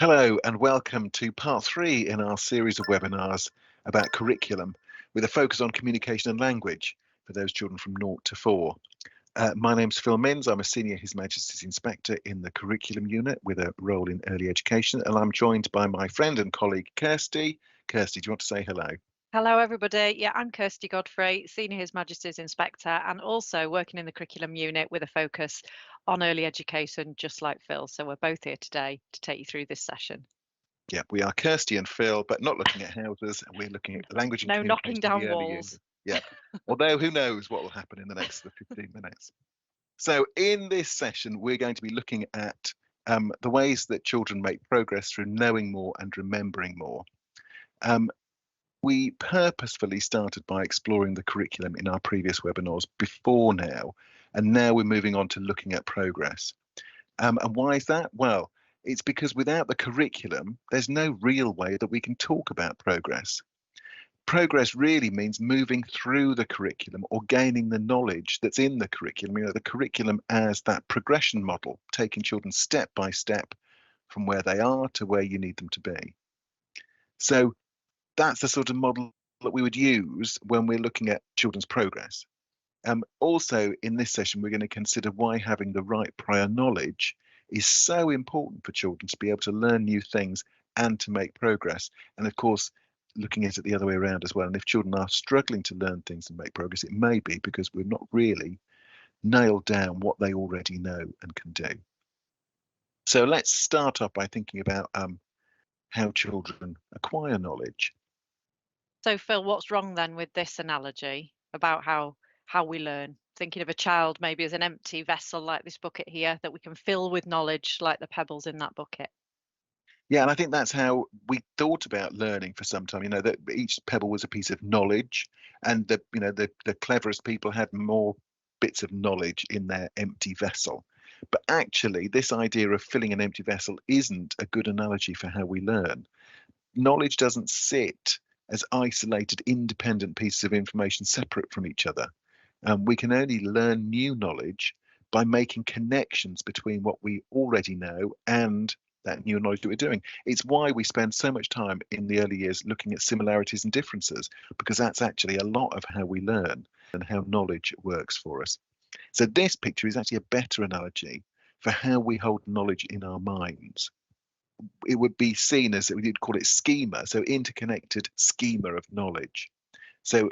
Hello and welcome to part 3 in our series of webinars about curriculum with a focus on communication and language for those children from 0 to 4. My name's Phil Minns. I'm a Senior His Majesty's Inspector in the Curriculum Unit with a role in early education, and I'm joined by my friend and colleague Kirsty. Kirsty, do you want to say hello? Hello, everybody. Yeah, I'm Kirsty Godfrey, Senior His Majesty's Inspector, and also working in the curriculum unit with a focus on early education, just like Phil. So we're both here today to take you through this session. Yeah, we are Kirsty and Phil, but not looking at houses. We're looking at language and No knocking communication in the down early years. walls. Yeah, although who knows what will happen in the next 15 minutes. So in this session, we're going to be looking at the ways that children make progress through knowing more and remembering more. We purposefully started by exploring the curriculum in our previous webinars before now, and now we're moving on to looking at progress. And why is that? Well, it's because without the curriculum, there's no real way that we can talk about progress. Progress really means moving through the curriculum or gaining the knowledge that's in the curriculum. You know, the curriculum as that progression model, taking children step by step from where they are to where you need them to be. So that's the sort of model that we would use when we're looking at children's progress. Also, in this session, we're going to consider why having the right prior knowledge is so important for children to be able to learn new things and to make progress. And of course, looking at it the other way around as well. And if children are struggling to learn things and make progress, it may be because we're not really nailed down what they already know and can do. So let's start off by thinking about how children acquire knowledge. So, Phil, what's wrong then with this analogy about how we learn? Thinking of a child maybe as an empty vessel like this bucket here that we can fill with knowledge like the pebbles in that bucket. Yeah, and I think that's how we thought about learning for some time. You know, that each pebble was a piece of knowledge, and the cleverest people had more bits of knowledge in their empty vessel. But actually, this idea of filling an empty vessel isn't a good analogy for how we learn. Knowledge doesn't sit as isolated, independent pieces of information separate from each other. We can only learn new knowledge by making connections between what we already know and that new knowledge that we're doing. It's why we spend so much time in the early years looking at similarities and differences, because that's actually a lot of how we learn and how knowledge works for us. So this picture is actually a better analogy for how we hold knowledge in our minds. It would be seen as, we'd call it schema, so interconnected schema of knowledge. So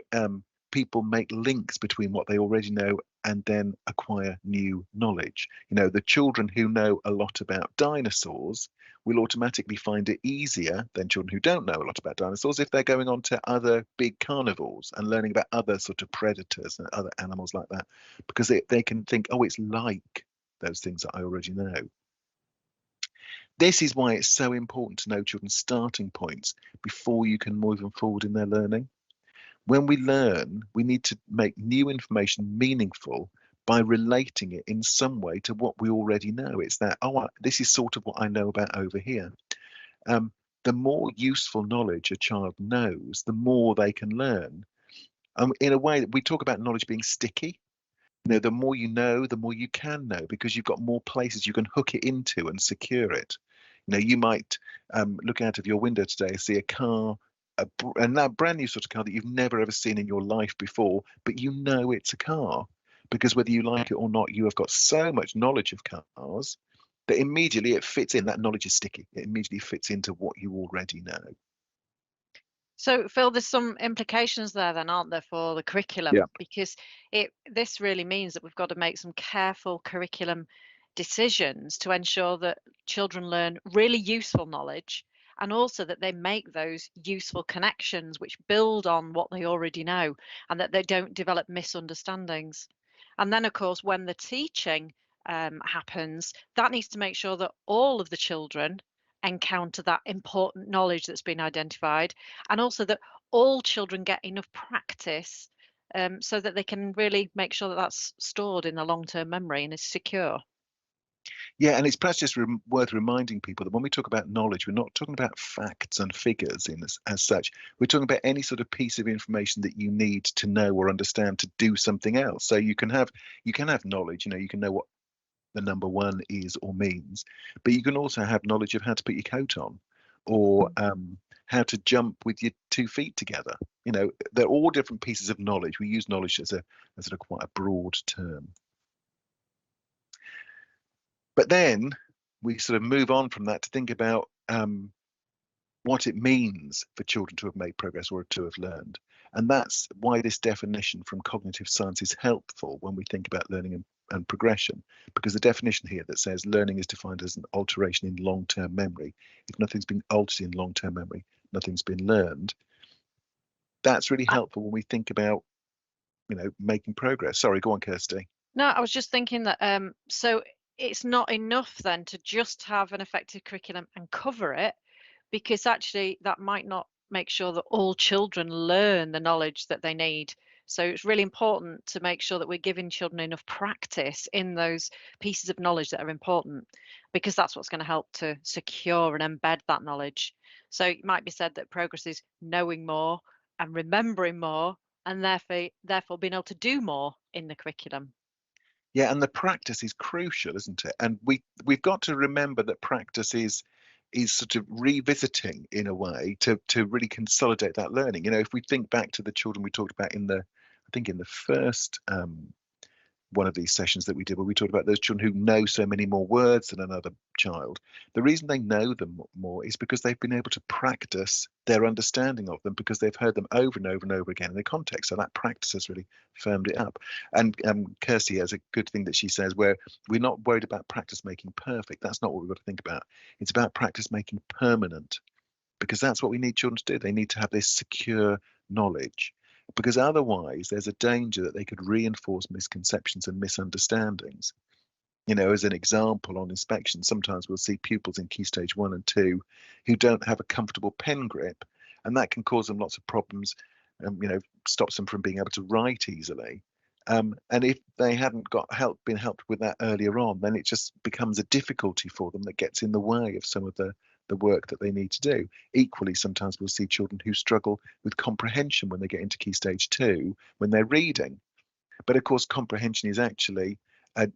people make links between what they already know and then acquire new knowledge. You know, the children who know a lot about dinosaurs will automatically find it easier than children who don't know a lot about dinosaurs if they're going on to other big carnivores and learning about other sort of predators and other animals like that, because they can think, oh, it's like those things that I already know. This is why it's so important to know children's starting points before you can move them forward in their learning. When we learn, we need to make new information meaningful by relating it in some way to what we already know. It's that, oh, this is sort of what I know about over here. The more useful knowledge a child knows, the more they can learn. In a way, we talk about knowledge being sticky. You know, the more you know, the more you can know, because you've got more places you can hook it into and secure it. You know, you might look out of your window today, see a car, a brand new sort of car that you've never ever seen in your life before, but you know it's a car, because whether you like it or not, you have got so much knowledge of cars that immediately it fits in. That knowledge is sticky. It immediately fits into what you already know. So, Phil, there's some implications there then, aren't there, for the Yeah. curriculum? Because this really means that we've got to make some careful curriculum decisions to ensure that children learn really useful knowledge and also that they make those useful connections which build on what they already know and that they don't develop misunderstandings. And then, of course, when the teaching happens, that needs to make sure that all of the children encounter that important knowledge that's been identified, and also that all children get enough practice so that they can really make sure that that's stored in the long-term memory and is secure. Yeah, and it's perhaps just worth reminding people that when we talk about knowledge, we're not talking about facts and figures as such. We're talking about any sort of piece of information that you need to know or understand to do something else. So you can have knowledge. You know, you can know what the number one is or means, but you can also have knowledge of how to put your coat on, or how to jump with your 2 feet together. They're all different pieces of knowledge. We use knowledge as a quite a broad term. But then we sort of move on from that to think about what it means for children to have made progress or to have learned. And that's why this definition from cognitive science is helpful when we think about learning and progression, because the definition here that says learning is defined as an alteration in long-term memory. If nothing's been altered in long-term memory, nothing's been learned. That's really helpful when we think about, making progress. Sorry, go on, Kirsty. No, I was just thinking that so it's not enough then to just have an effective curriculum and cover it, because actually that might not make sure that all children learn the knowledge that they need. So it's really important to make sure that we're giving children enough practice in those pieces of knowledge that are important, because that's what's going to help to secure and embed that knowledge. So it might be said that progress is knowing more and remembering more, and therefore being able to do more in the curriculum. Yeah, and the practice is crucial, isn't it? And we've got to remember that practice is sort of revisiting in a way to really consolidate that learning. If we think back to the children we talked about I think in the first one of these sessions that we did, where we talked about those children who know so many more words than another child. The reason they know them more is because they've been able to practice their understanding of them, because they've heard them over and over and over again in the context. So that practice has really firmed it up. And Kirsty has a good thing that she says, where we're not worried about practice making perfect. That's not what we've got to think about. It's about practice making permanent, because that's what we need children to do. They need to have this secure knowledge, because otherwise there's a danger that they could reinforce misconceptions and misunderstandings. As an example, on inspection, sometimes we'll see pupils in Key Stage 1 and 2 who don't have a comfortable pen grip, and that can cause them lots of problems, stops them from being able to write easily. And if they hadn't been helped with that earlier on, then it just becomes a difficulty for them that gets in the way of some of the work that they need to do. Equally, sometimes we'll see children who struggle with comprehension when they get into Key Stage 2 when they're reading. But of course, comprehension is actually a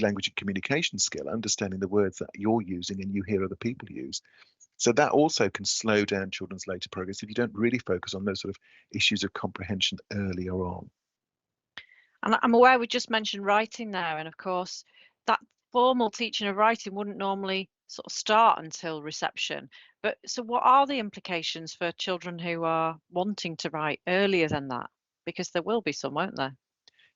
language and communication skill, understanding the words that you're using and you hear other people use. So that also can slow down children's later progress if you don't really focus on those sort of issues of comprehension earlier on. And I'm aware we just mentioned writing there, and of course that formal teaching of writing wouldn't normally sort of start until reception. But so what are the implications for children who are wanting to write earlier than that? Because there will be some, won't there?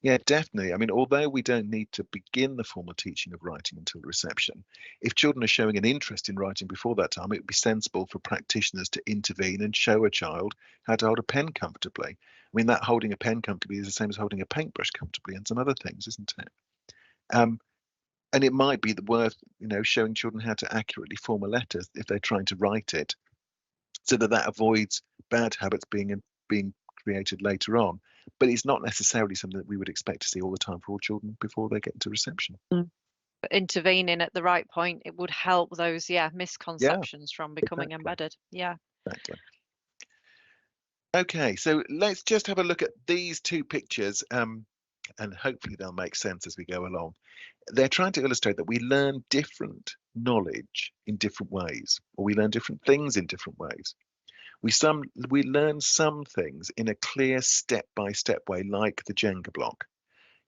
Yeah, definitely. I mean, although we don't need to begin the formal teaching of writing until reception, if children are showing an interest in writing before that time, it would be sensible for practitioners to intervene and show a child how to hold a pen comfortably. I mean, that holding a pen comfortably is the same as holding a paintbrush comfortably and some other things, isn't it? And it might be worth, showing children how to accurately form a letter if they're trying to write it, so that avoids bad habits being created later on. But it's not necessarily something that we would expect to see all the time for all children before they get into reception. But intervening at the right point, it would help those, Yeah, misconceptions from becoming exactly. embedded. Yeah. Exactly. Okay, so let's just have a look at these two pictures, and hopefully they'll make sense as we go along. They're trying to illustrate that we learn different knowledge in different ways, or we learn different things in different ways. We learn some things in a clear step-by-step way, like the Jenga block.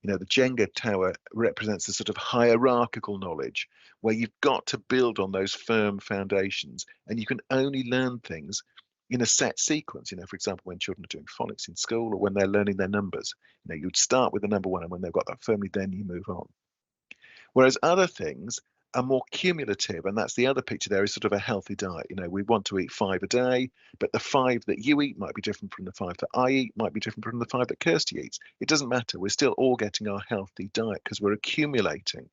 The Jenga tower represents a sort of hierarchical knowledge where you've got to build on those firm foundations, and you can only learn things in a set sequence. For example, when children are doing phonics in school or when they're learning their numbers, you'd start with the number one, and when they've got that firmly, then you move on. Whereas other things are more cumulative, and that's the other picture there, is sort of a healthy diet. We want to eat 5 a day, but the 5 that you eat might be different from the 5 that I eat, might be different from the 5 that Kirsty eats. It doesn't matter. We're still all getting our healthy diet because we're accumulating.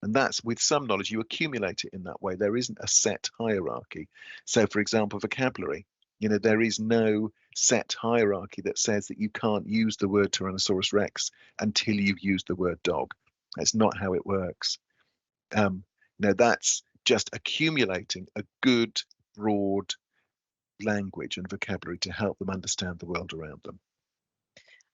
And that's with some knowledge, you accumulate it in that way. There isn't a set hierarchy. So, for example, vocabulary, there is no set hierarchy that says that you can't use the word Tyrannosaurus Rex until you've used the word dog. That's not how it works. That's just accumulating a good, broad language and vocabulary to help them understand the world around them.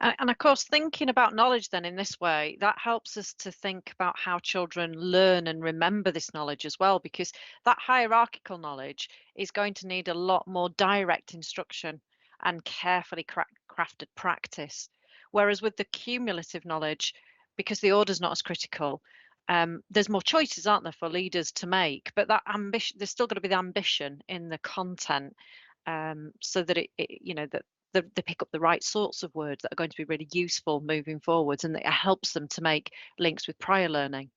And of course, thinking about knowledge then in this way, that helps us to think about how children learn and remember this knowledge as well, because that hierarchical knowledge is going to need a lot more direct instruction and carefully crafted practice. Whereas with the cumulative knowledge, because the order's not as critical, there's more choices, aren't there, for leaders to make? But that ambition, there's still got to be the ambition in the content, so that that they pick up the right sorts of words that are going to be really useful moving forwards, and that it helps them to make links with prior learning.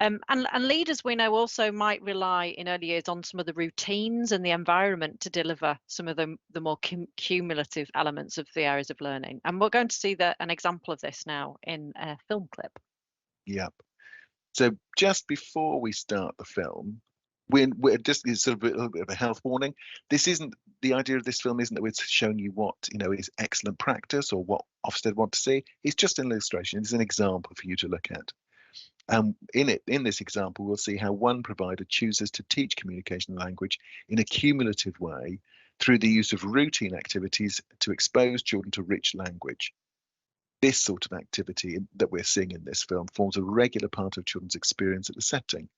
And leaders we know also might rely in early years on some of the routines and the environment to deliver some of the more cumulative elements of the areas of learning. And we're going to see an example of this now in a film clip. Yep. So just before we start the film, we're just it's sort of a little bit of a health warning. This isn't the idea of this film isn't that we're showing you what is excellent practice or what Ofsted want to see. It's just an illustration. It's an example for you to look at. In this example, we'll see how one provider chooses to teach communication and language in a cumulative way through the use of routine activities to expose children to rich language. This sort of activity that we're seeing in this film forms a regular part of children's experience at the setting.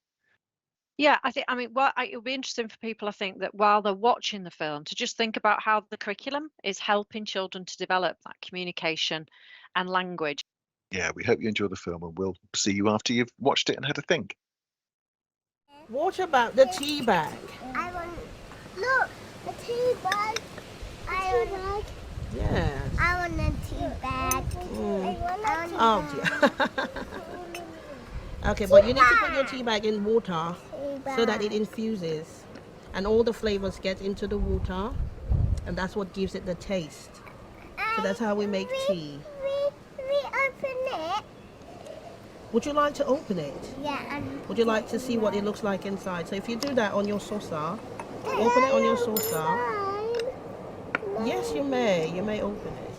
Yeah, I mean, well, it'll be interesting for people, I think, that while they're watching the film, to just think about how the curriculum is helping children to develop that communication and language. Yeah, we hope you enjoy the film, and we'll see you after you've watched it and had a think. What about the tea bag? I want. Look, a tea bag. Yes. I want a tea bag. Oh dear. Okay, but you need to put your tea bag in water so that it infuses and all the flavors get into the water, and that's what gives it the taste. So that's how we make tea. We open it. Would you like to open it? Yeah. Would you like to see what it looks like inside? So if you do that on your saucer, open it on your saucer. Yes, you may. You may open it.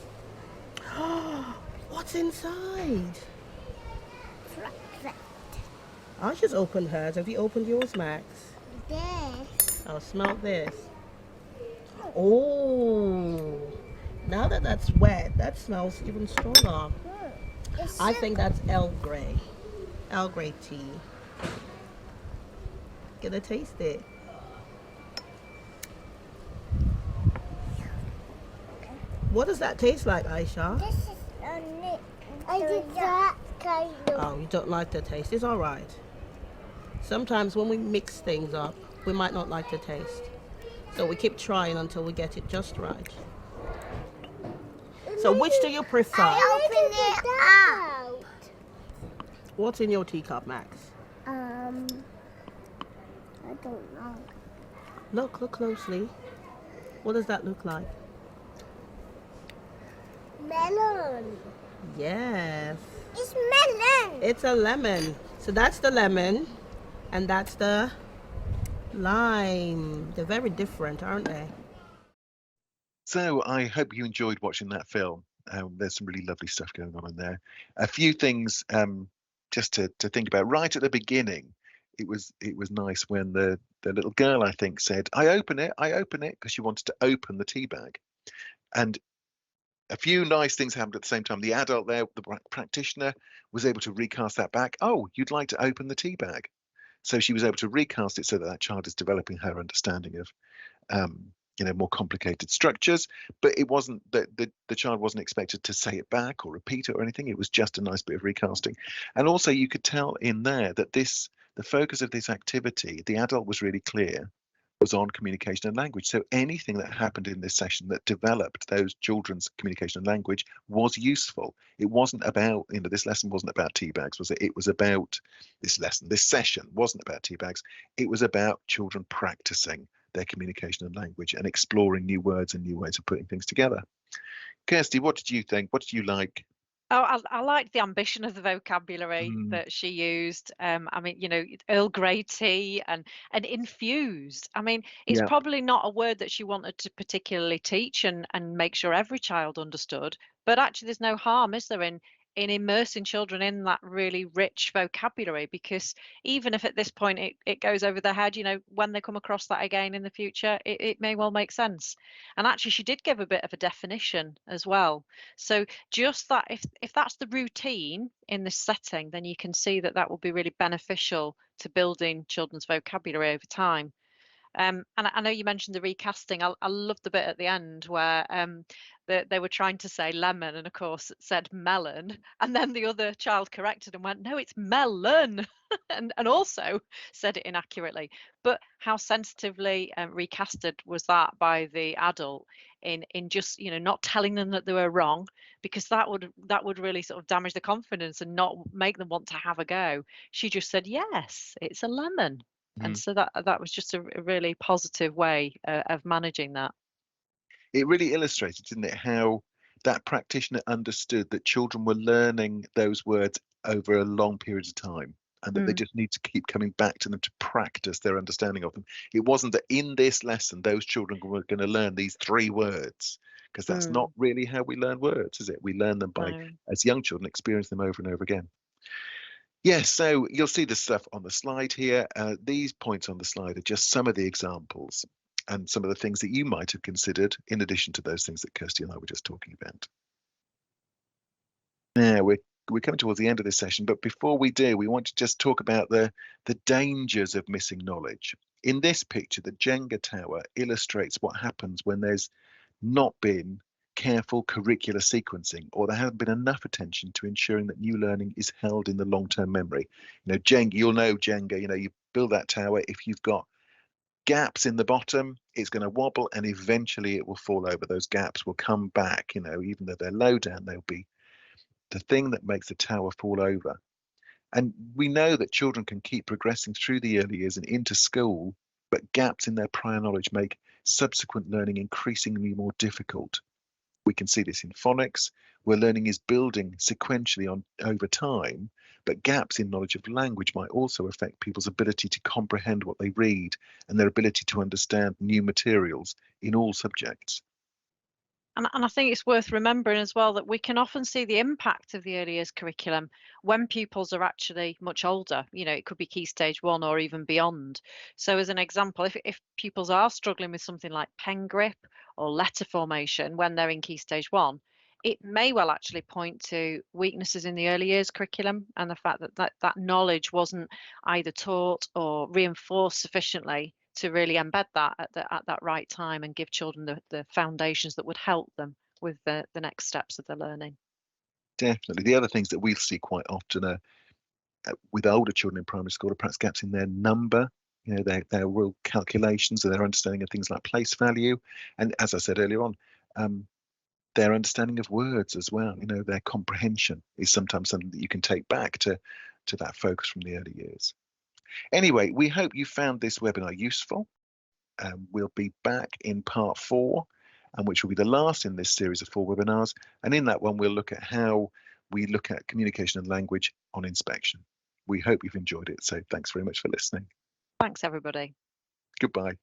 What's inside? I just opened hers. Have you opened yours, Max? Yes. Oh, smell this. Oh, now that that's wet, that smells even stronger. I think that's Earl Grey. Earl Grey tea. Gonna taste it. What does that taste like, Aisha? This is on it. I did that kind of. Oh, you don't like the taste. It's all right. Sometimes when we mix things up, we might not like the taste. So we keep trying until we get it just right. So which do you prefer? Open it up. What's in your teacup, Max? I don't know. Look closely. What does that look like? Melon. Yes. It's melon. It's a lemon. So that's the lemon and that's the lime. They're very different, aren't they? So I hope you enjoyed watching that film. There's some really lovely stuff going on in there. A few things just to think about. Right at the beginning, it was nice when the little girl, I think, said, I open it, because she wanted to open the tea bag. And a few nice things happened at the same time. The adult there, the practitioner, was able to recast that back. Oh, you'd like to open the tea bag. So she was able to recast it so that child is developing her understanding of more complicated structures, but it wasn't that the child wasn't expected to say it back or repeat it or anything. It was just a nice bit of recasting. And also you could tell in there that the focus of this activity, the adult was really clear, was on communication and language. So anything that happened in this session that developed those children's communication and language was useful. It wasn't about, this lesson wasn't about tea bags, was it? It was about this session wasn't about tea bags. It was about children practicing their communication and language and exploring new words and new ways of putting things together. Kirsty, what did you think? What did you like? Oh, I liked the ambition of the vocabulary that she used. I mean, Earl Grey tea and infused. I mean, it's Yeah. probably not a word that she wanted to particularly teach and make sure every child understood. But actually, there's no harm, is there, in in immersing children in that really rich vocabulary, because even if at this point it goes over their head, when they come across that again in the future, it may well make sense. And actually she did give a bit of a definition as well. So just that, if that's the routine in this setting, then you can see that will be really beneficial to building children's vocabulary over time. And I know you mentioned the recasting. I love the bit at the end where they were trying to say lemon, and of course it said melon, and then the other child corrected and went, "No, it's melon," and also said it inaccurately. But how sensitively recasted was that by the adult in just not telling them that they were wrong, because that would really sort of damage the confidence and not make them want to have a go. She just said, "Yes, it's a lemon." And so that was just a really positive way of managing that. It really illustrated, didn't it, how that practitioner understood that children were learning those words over a long period of time, and that they just need to keep coming back to them to practice their understanding of them. It wasn't that in this lesson those children were going to learn these 3 words, because that's not really how we learn words, is it? We learn them by, as young children, experience them over and over again. Yes, so you'll see the stuff on the slide here. These points on the slide are just some of the examples and some of the things that you might have considered in addition to those things that Kirsty and I were just talking about. Now, we're coming towards the end of this session, but before we do, we want to just talk about the dangers of missing knowledge. In this picture, the Jenga tower illustrates what happens when there's not been careful curricular sequencing, or there hasn't been enough attention to ensuring that new learning is held in the long-term memory. Jenga, you'll know Jenga, you build that tower. If you've got gaps in the bottom, it's going to wobble and eventually it will fall over. Those gaps will come back, even though they're low down, they'll be the thing that makes the tower fall over. And we know that children can keep progressing through the early years and into school, but gaps in their prior knowledge make subsequent learning increasingly more difficult. We can see this in phonics, where learning is building sequentially over time, but gaps in knowledge of language might also affect people's ability to comprehend what they read and their ability to understand new materials in all subjects. And I think it's worth remembering as well that we can often see the impact of the early years curriculum when pupils are actually much older. It could be Key Stage 1 or even beyond. So as an example, if pupils are struggling with something like pen grip or letter formation when they're in Key Stage 1, it may well actually point to weaknesses in the early years curriculum, and the fact that knowledge wasn't either taught or reinforced sufficiently to really embed that at that right time and give children the foundations that would help them with the next steps of their learning. Definitely. The other things that we see quite often are with older children in primary school are perhaps gaps in their number, their real calculations and their understanding of things like place value. And as I said earlier on, their understanding of words as well, their comprehension is sometimes something that you can take back to that focus from the early years. Anyway, we hope you found this webinar useful. We'll be back in part 4, which will be the last in this series of 4 webinars. And in that one, we'll look at how we look at communication and language on inspection. We hope you've enjoyed it. So thanks very much for listening. Thanks, everybody. Goodbye.